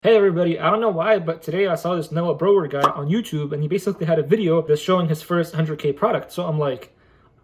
Hey everybody, I don't know why, but today I saw this Noah Brower guy on YouTube and he basically had a video that's showing his first 100K product. So I'm like,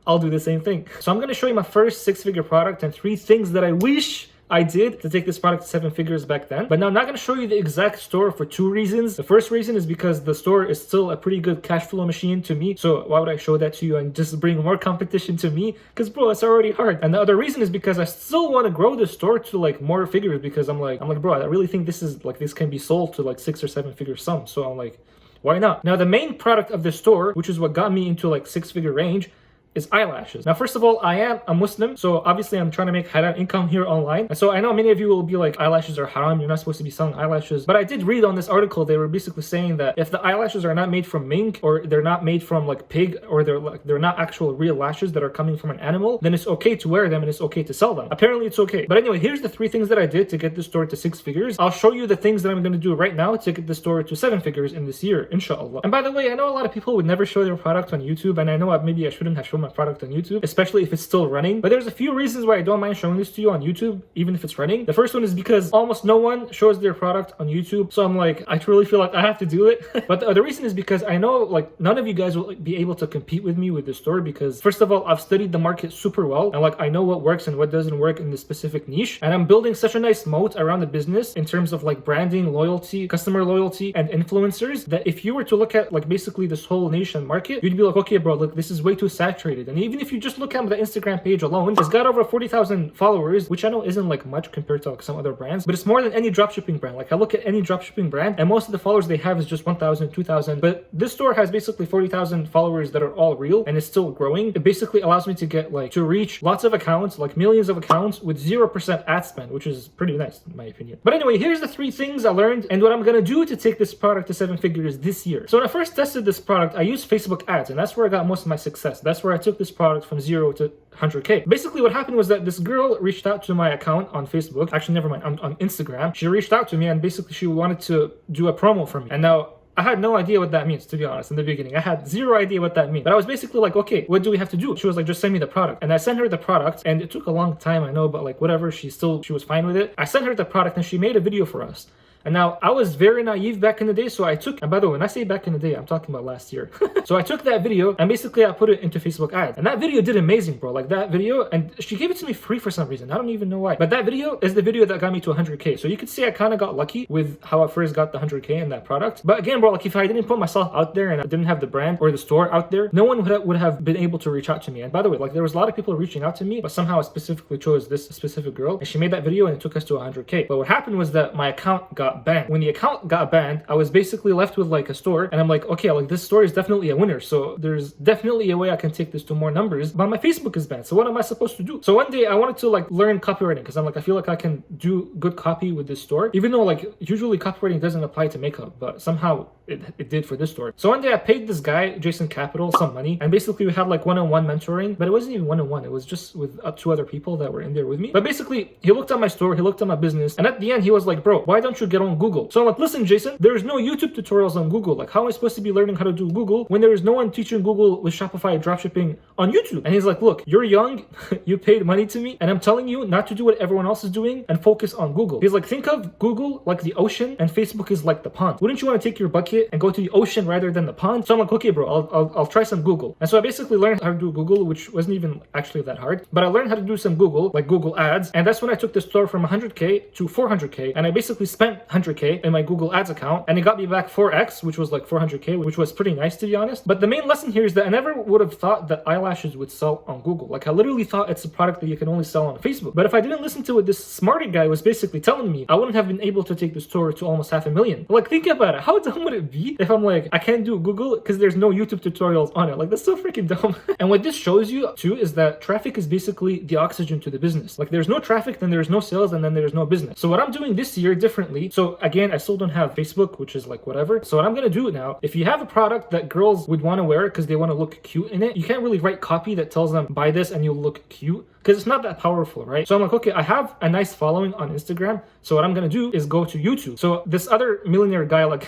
I'll do the same thing. So I'm gonna show you my first six-figure product and 3 things that I wish I did to take this product to 7 figures back then. But now I'm not going to show you the exact store for 2 reasons. The first reason is because the store is still a pretty good cash flow machine to me. So why would I show that to you and just bring more competition to me? Because bro, it's already hard. And the other reason is because I still want to grow the store to like more figures because I'm like, bro, I really think this can be sold to like 6 or 7 figure sums. So I'm like, why not? Now the main product of the store, which is what got me into like 6-figure range, is eyelashes. Now, first of all, I am a Muslim, so obviously I'm trying to make halal income here online. And so I know many of you will be like, eyelashes are haram, you're not supposed to be selling eyelashes. But I did read on this article, they were basically saying that if the eyelashes are not made from mink, or they're not made from like pig, or they're not actual real lashes that are coming from an animal, then it's okay to wear them and it's okay to sell them. Apparently it's okay. But anyway, here's the 3 things that I did to get the store to 6 figures. I'll show you the things that I'm going to do right now to get the store to 7 figures in this year, inshallah. And by the way, I know a lot of people would never show their product on YouTube, and I know maybe I shouldn't have shown my product on YouTube, especially if it's still running. But there's a few reasons why I don't mind showing this to you on YouTube, even if it's running. The first one is because almost no one shows their product on YouTube. So I'm like, I truly feel like I have to do it. But the other reason is because I know like none of you guys will be able to compete with me with the store because first of all, I've studied the market super well. And like, I know what works and what doesn't work in this specific niche. And I'm building such a nice moat around the business in terms of like branding, loyalty, customer loyalty, and influencers that if you were to look at like basically this whole niche and market, you'd be like, okay, bro, look, this is way too saturated. And even if you just look at the Instagram page alone, it's got over 40,000 followers, which I know isn't like much compared to like some other brands, but it's more than any dropshipping brand. Like I look at any dropshipping brand and most of the followers they have is just 1,000, 2,000, but this store has basically 40,000 followers that are all real and it's still growing. It basically allows me to get like to reach lots of accounts, like millions of accounts with 0% ad spend, which is pretty nice in my opinion. But anyway, here's the 3 things I learned and what I'm gonna do to take this product to 7 figures this year. So when I first tested this product, I used Facebook ads and that's where I got most of my success. That's where I took this product from 0 to 100K. Basically what happened was that this girl reached out to my account on Facebook, actually never mind, on Instagram. She reached out to me and basically she wanted to do a promo for me. And now I had no idea what that means, to be honest, in the beginning. I had 0 idea what that means. But I was basically like, okay, what do we have to do? She was like, just send me the product. And I sent her the product and it took a long time, I know, but like whatever, she was fine with it. I sent her the product and she made a video for us. And now I was very naive back in the day, so I took, and by the way, when I say back in the day, I'm talking about last year. So I took that video and basically I put it into Facebook ads. And that video did amazing, bro. Like that video, and she gave it to me free for some reason. I don't even know why. But that video is the video that got me to 100K. So you could say I kind of got lucky with how I first got the 100K in that product. But again, bro, like if I didn't put myself out there and I didn't have the brand or the store out there, no one would have been able to reach out to me. And by the way, like there was a lot of people reaching out to me, but somehow I specifically chose this specific girl and she made that video and it took us to 100K. But what happened was that my account got banned. When the account got banned, I was basically left with like a store and I'm like, okay, like this store is definitely a winner, so there's definitely a way I can take this to more numbers, but my Facebook is banned, so what am I supposed to do? So one day I wanted to like learn copywriting because I'm like, I feel like I can do good copy with this store, even though like usually copywriting doesn't apply to makeup, but somehow it did for this store. So one day I paid this guy, Jason Capital, some money, and basically we had like one-on-one mentoring, but it wasn't even one-on-one, it was just with 2 other people that were in there with me. But basically he looked at my store, he looked at my business, and at the end he was like, bro, why don't you get on Google? So I'm like, listen Jason, there's no YouTube tutorials on Google. Like how am I supposed to be learning how to do Google when there is no one teaching Google with Shopify dropshipping on YouTube? And he's like, look, you're young, you paid money to me, and I'm telling you not to do what everyone else is doing and focus on Google. He's like, think of Google like the ocean and Facebook is like the pond. Wouldn't you want to take your bucket and go to the ocean rather than the pond? So I'm like, okay bro, I'll try some Google. And so I basically learned how to do Google, which wasn't even actually that hard, but I learned how to do some Google, like Google ads, and that's when I took the store from 100K to 400K, and I basically spent 100K in my Google ads account, and it got me back 4x, which was like 400K, which was pretty nice to be honest. But the main lesson here is that I never would have thought that eyelashes would sell on Google. Like I literally thought it's a product that you can only sell on Facebook. But if I didn't listen to what this smarter guy was basically telling me, I wouldn't have been able to take the store to almost 500,000. Like think about it, how dumb would it be if I'm like, I can't do Google because there's no YouTube tutorials on it? Like that's so freaking dumb. And what this shows you too is that traffic is basically the oxygen to the business. Like there's no traffic, then there's no sales, and then there's no business. So what I'm doing this year differently, so again, I still don't have Facebook, which is like whatever. So what I'm gonna do now, if you have a product that girls would want to wear because they want to look cute in it, you can't really write copy that tells them buy this and you'll look cute because it's not that powerful, right? So I'm like, okay, I have a nice following on Instagram, so what I'm gonna do is go to YouTube. So this other millionaire guy, like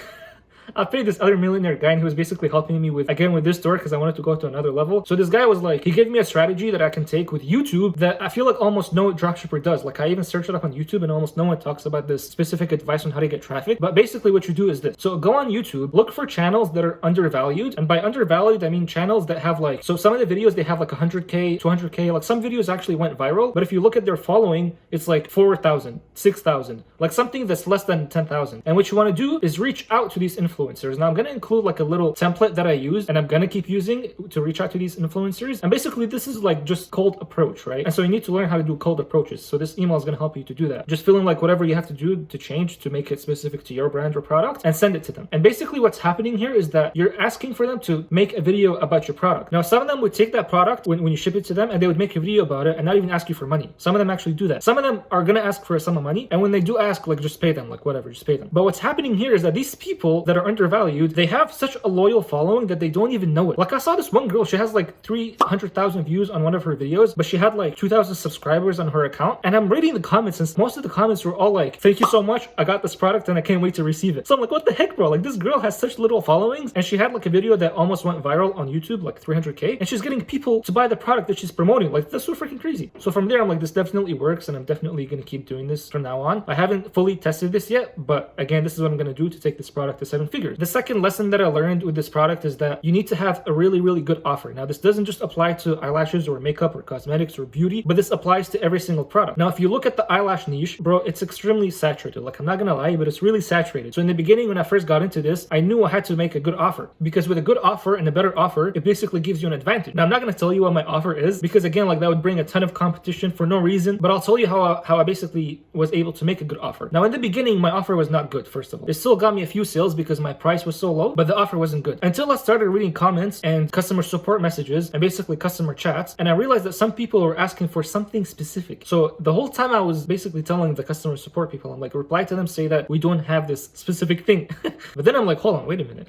I paid this other millionaire guy, and he was basically helping me with this store because I wanted to go to another level. So this guy was like, he gave me a strategy that I can take with YouTube that I feel like almost no dropshipper does. Like I even searched it up on YouTube and almost no one talks about this specific advice on how to get traffic. But basically what you do is this. So go on YouTube, look for channels that are undervalued. And by undervalued, I mean channels that have like, so some of the videos, they have like 100K, 200K, like some videos actually went viral. But if you look at their following, it's like 4,000, 6,000, like something that's less than 10,000. And what you want to do is reach out to these influencers. Now I'm going to include like a little template that I use and I'm going to keep using to reach out to these influencers. And basically this is like just cold approach, right? And so you need to learn how to do cold approaches. So this email is going to help you to do that. Just fill in like whatever you have to do to change to make it specific to your brand or product and send it to them. And basically what's happening here is that you're asking for them to make a video about your product. Now some of them would take that product when you ship it to them and they would make a video about it and not even ask you for money. Some of them actually do that. Some of them are going to ask for a sum of money, and when they do ask, like just pay them, like whatever, just pay them. But what's happening here is that these people that are undervalued, they have such a loyal following that they don't even know it. Like I saw this one girl, she has like 300,000 views on one of her videos, but she had like 2,000 subscribers on her account. And I'm reading the comments and most of the comments were all like, thank you so much, I got this product and I can't wait to receive it. So I'm like, what the heck, bro? Like this girl has such little followings and she had like a video that almost went viral on YouTube, like 300K, and she's getting people to buy the product that she's promoting. Like that's so freaking crazy. So from there, I'm like, this definitely works and I'm definitely going to keep doing this from now on. I haven't fully tested this yet, but again, this is what I'm going to do to take this product to 7 figures. The second lesson that I learned with this product is that you need to have a really, really good offer. Now, this doesn't just apply to eyelashes or makeup or cosmetics or beauty, but this applies to every single product. Now, if you look at the eyelash niche, bro, it's extremely saturated. Like, I'm not going to lie, but it's really saturated. So in the beginning, when I first got into this, I knew I had to make a good offer, because with a good offer and a better offer, it basically gives you an advantage. Now, I'm not going to tell you what my offer is, because again, like that would bring a ton of competition for no reason, but I'll tell you how I basically was able to make a good offer. Now, in the beginning, my offer was not good, first of all. It still got me a few sales because my price was so low, but the offer wasn't good. Until I started reading comments and customer support messages and basically customer chats, and I realized that some people were asking for something specific. So the whole time I was basically telling the customer support people, I'm like, reply to them, say that we don't have this specific thing. But then I'm like, hold on, wait a minute.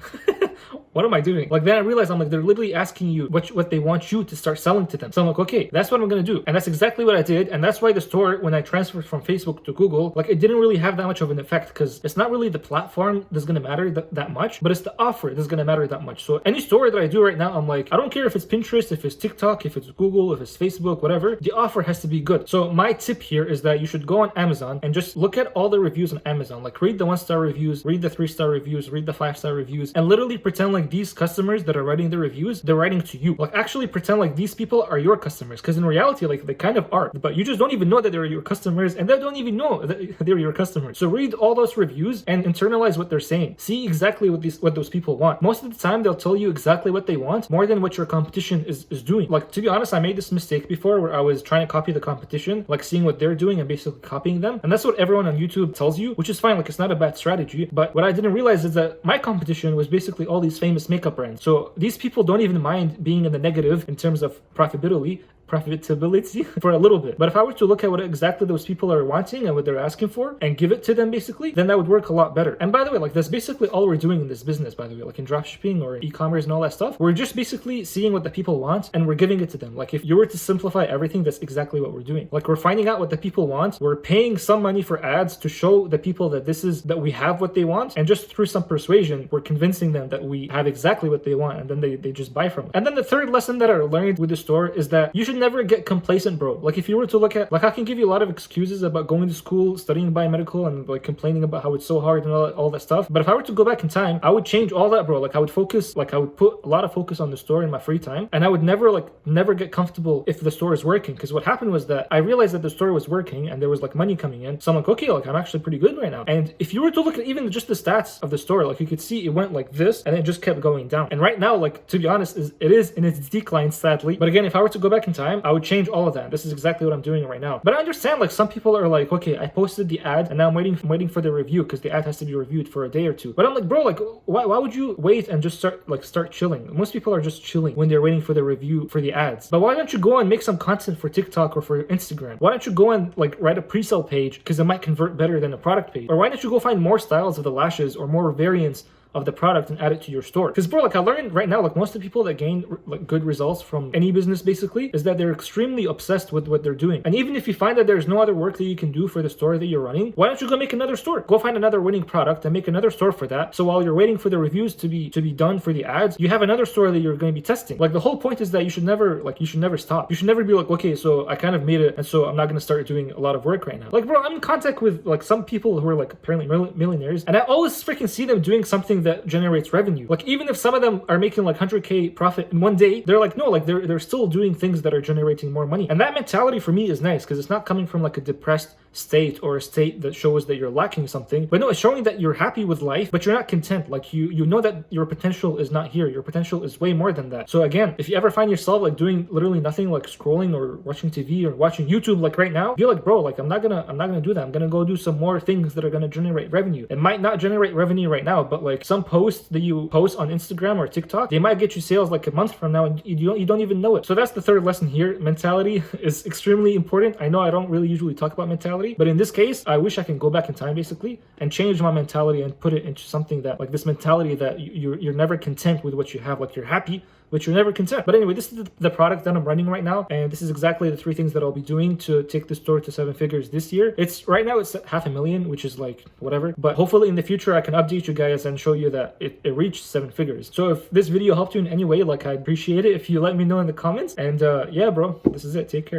What am I doing? Like then I realized I'm like, they're literally asking you what they want you to start selling to them. So I'm like, okay, that's what I'm gonna do. And that's exactly what I did. And that's why the store, when I transferred from Facebook to Google, like it didn't really have that much of an effect, because it's not really the platform that's gonna matter that much, but it's the offer that's gonna matter that much. So any store that I do right now, I'm like, I don't care if it's Pinterest, if it's TikTok, if it's Google, if it's Facebook, whatever, the offer has to be good. So my tip here is that you should go on Amazon and just look at all the reviews on Amazon. Like read the 1-star reviews, read the 3-star reviews, read the 5-star reviews, and literally pretend like these customers that are writing the reviews, they're writing to you. Like actually pretend like these people are your customers, because in reality, like they kind of are, but you just don't even know that they're your customers, and they don't even know that they're your customers. So read all those reviews and internalize what they're saying. See exactly what those people want. Most of the time, they'll tell you exactly what they want more than what your competition is doing. Like to be honest, I made this mistake before where I was trying to copy the competition, like seeing what they're doing and basically copying them. And that's what everyone on YouTube tells you, which is fine. Like it's not a bad strategy. But what I didn't realize is that my competition was basically all these famous makeup brands. So these people don't even mind being in the negative in terms of profitability for a little bit. But if I were to look at what exactly those people are wanting and what they're asking for and give it to them basically, then that would work a lot better. And by the way, like that's basically all we're doing in this business, by the way, like in dropshipping or e-commerce and all that stuff. We're just basically seeing what the people want and we're giving it to them. Like if you were to simplify everything, that's exactly what we're doing. Like we're finding out what the people want. We're paying some money for ads to show the people that that we have what they want. And just through some persuasion, we're convincing them that we have exactly what they want. And then they just buy from it. And then the third lesson that I learned with the store is that you should never get complacent, bro. Like if you were to look at, like I can give you a lot of excuses about going to school, studying biomedical, and like complaining about how it's so hard and all that stuff. But if I were to go back in time, I would change all that, bro. Like I would put a lot of focus on the store in my free time, and I would never get comfortable if the store is working. Because what happened was that I realized that the store was working and there was like money coming in. So I'm like, okay, like I'm actually pretty good right now. And if you were to look at even just the stats of the store, like you could see it went like this and it just kept going down. And right now, like to be honest, it is in its decline, sadly. But again, if I were to go back in time, I would change all of that. This is exactly what I'm doing right now. But I understand, like some people are like, okay, I posted the ad and now I'm waiting for the review because the ad has to be reviewed for a day or two. But I'm like, bro, like why would you wait and just start chilling? Most people are just chilling when they're waiting for the review for the ads. But why don't you go and make some content for TikTok or for Instagram? Why don't you go and like write a pre-sale page, because it might convert better than a product page? Or why don't you go find more styles of the lashes or more variants of the product and add it to your store. Because bro, like I learned right now, like most of the people that gain like good results from any business basically is that they're extremely obsessed with what they're doing. And even if you find that there's no other work that you can do for the store that you're running, why don't you go make another store? Go find another winning product and make another store for that. So while you're waiting for the reviews to be done for the ads, you have another store that you're going to be testing. Like the whole point is that you should never stop. You should never be like, okay, so I kind of made it, and so I'm not going to start doing a lot of work right now. Like bro, I'm in contact with like some people who are like apparently millionaires, and I always freaking see them doing something that generates revenue. Like even if some of them are making like 100K profit in one day, they're like, no, like they're still doing things that are generating more money. And that mentality for me is nice because it's not coming from like a depressed state or a state that shows that you're lacking something, but no, it's showing that you're happy with life, but you're not content. Like you know that your potential is not here. Your potential is way more than that. So again, if you ever find yourself like doing literally nothing, like scrolling or watching TV or watching YouTube, like right now, be like, bro, like I'm not gonna do that. I'm gonna go do some more things that are gonna generate revenue. It might not generate revenue right now, but like some posts that you post on Instagram or TikTok, they might get you sales like a month from now, and you don't even know it. So that's the third lesson here. Mentality is extremely important. I know I don't really usually talk about mentality, but in this case, I wish I can go back in time basically and change my mentality and put it into something that like this mentality that you're never content with what you have. Like you're happy, but you're never content. But anyway, this is the product that I'm running right now, and this is exactly the 3 things that I'll be doing to take the store to 7 figures this year. It's right now it's at $500,000, which is like whatever, but hopefully in the future I can update you guys and show you that it reached 7 figures. So if this video helped you in any way, like I'd appreciate it if you let me know in the comments. And yeah bro, this is it. Take care.